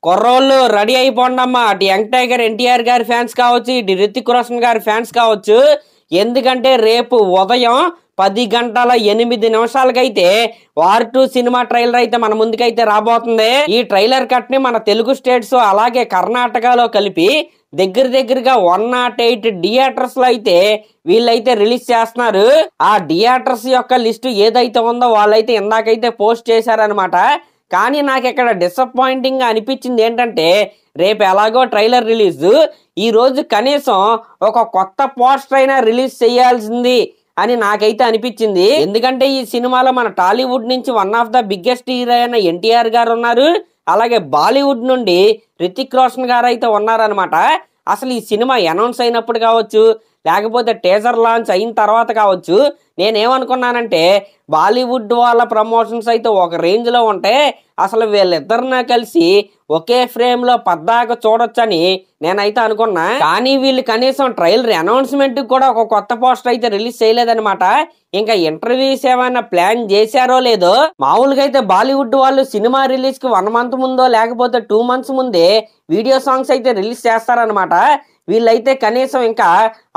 కుర్రోళ్ళు రెడీ అయిపోండమ్మా. అటు young tiger NTR గారి ఫ్యాన్స్ కావచ్చు, ఇటు రితిక్ రోషన్ గారి ఫ్యాన్స్ కావచ్చు. ఎందుకంటే రేపు ఉదయం 10 గంటల 8 నిమిషాలకైతే వార్ 2 సినిమా ట్రైలర్ అయితే మన ముందుకైతే రాబోతుంది. ఈ ట్రైలర్ కట్ ని మన తెలుగు స్టేట్స్ అలాగే కర్ణాటకలో కలిపి దగ్గరగా 108 థియేటర్స్ లో అయితే వీళ్ళైతే రిలీజ్ చేస్తున్నారు. ఆ థియేటర్స్ యొక్క లిస్టు ఏదైతే ఉందో వాళ్ళైతే ఇందాకైతే పోస్ట్ చేశారనమాట. కానీ నాకు ఇక్కడ డిసప్పాయింటింగ్ గా అనిపించింది ఏంటంటే, రేపు ఎలాగో ట్రైలర్ రిలీజ్, ఈ రోజు కనీసం ఒక కొత్త పోస్టర్ అయినా రిలీజ్ చేయాల్సింది అని నాకైతే అనిపించింది. ఎందుకంటే ఈ సినిమాలో మన టాలీవుడ్ నుంచి one of the biggest hero అయిన ఎన్టీఆర్ గారు ఉన్నారు. అలాగే బాలీవుడ్ నుండి రితిక్ రోషన్ గారు అయితే ఉన్నారనమాట. అసలు ఈ సినిమా అనౌన్స్ అయినప్పుడు కావచ్చు, లేకపోతే టీజర్ లాంచ్ అయిన తర్వాత కావచ్చు, నేనేమనుకున్నానంటే బాలీవుడ్ వాళ్ళ ప్రమోషన్స్ అయితే ఒక రేంజ్ లో ఉంటే అసలు వీళ్ళిద్దరిని కలిసి ఒకే ఫ్రేమ్ లో పద్దాక చూడొచ్చని నేనైతే అనుకున్నా. కానీ వీళ్ళు కనీసం ట్రైలర్ అనౌన్స్మెంట్ కూడా ఒక కొత్త పోస్టర్ అయితే రిలీజ్ చేయలేదన్నమాట. ఇంకా ఇంటర్వ్యూస్ ఏమైనా ప్లాన్ చేశారో లేదో. మామూలుగా అయితే బాలీవుడ్ వాళ్ళు సినిమా రిలీజ్ కి 1 మంత్ ముందో లేకపోతే 2 మంత్స్ ముందే వీడియో సాంగ్స్ అయితే రిలీజ్ చేస్తారనమాట. వీళ్ళైతే కనీసం ఇంకా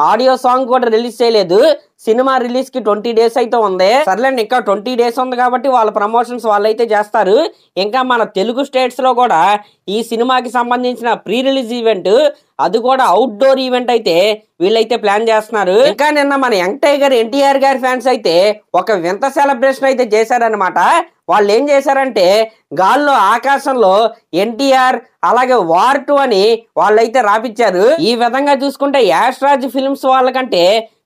ఆడియో సాంగ్ కూడా రిలీజ్ చేయలేదు. సినిమా రిలీజ్ కి 20 డేస్ అయితే ఉంది. సర్లేండి, ఇంకా 20 డేస్ ఉంది కాబట్టి వాళ్ళ ప్రమోషన్స్ వాళ్ళైతే చేస్తారు. ఇంకా మన తెలుగు స్టేట్స్ లో కూడా ఈ సినిమాకి సంబంధించిన ప్రీ రిలీజ్ ఈవెంట్, అది కూడా అవుట్డోర్ ఈవెంట్ అయితే వీళ్ళైతే ప్లాన్ చేస్తున్నారు. ఇంకా నిన్న మన యంగ్ టైగర్ ఎన్టీఆర్ గారి ఫ్యాన్స్ అయితే ఒక వింత సెలబ్రేషన్ అయితే చేశారనమాట. వాళ్ళు ఏం చేశారంటే గాల్లో ఆకాశంలో ఎన్టీఆర్ అలాగే వార్ 2 అని వాళ్ళైతే రాపిచ్చారు. ఈ విధంగా చూసుకుంటే యాష్ రాజ్ ఫిల్మ్స్ వాళ్ళకంటే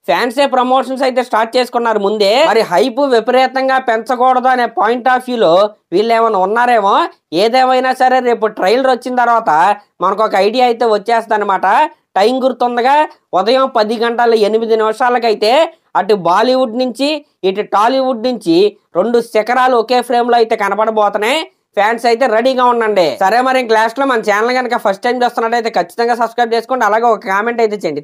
ఫ్యాన్సే ప్రమోషన్స్ అయితే స్టార్ట్ చేసుకున్నారు ముందే. మరి హైప్ విపరీతంగా పెంచకూడదు అనే పాయింట్ ఆఫ్ వ్యూలో వీళ్ళు ఏమైనా ఉన్నారేమో. ఏదేమైనా సరే రేపు ట్రైలర్ వచ్చిన తర్వాత మనకు ఒక ఐడియా అయితే వచ్చేస్తుంది అనమాట. టైం గుర్తుండగా ఉదయం 10 గంటల 8 నిమిషాలకైతే అటు బాలీవుడ్ నుంచి ఇటు టాలీవుడ్ నుంచి 2 శిఖరాలు ఒకే ఫ్రేమ్ లో అయితే కనపడబోతున్నాయి. ఫ్యాన్స్ అయితే రెడీగా ఉండండి. సరే, మరి క్లాస్ లో మన ఛానల్ కనుక ఫస్ట్ టైం చూస్తున్నట్టయితే ఖచ్చితంగా సబ్స్క్రైబ్ చేసుకోండి. అలాగే ఒక కామెంట్ అయితే చేయండి.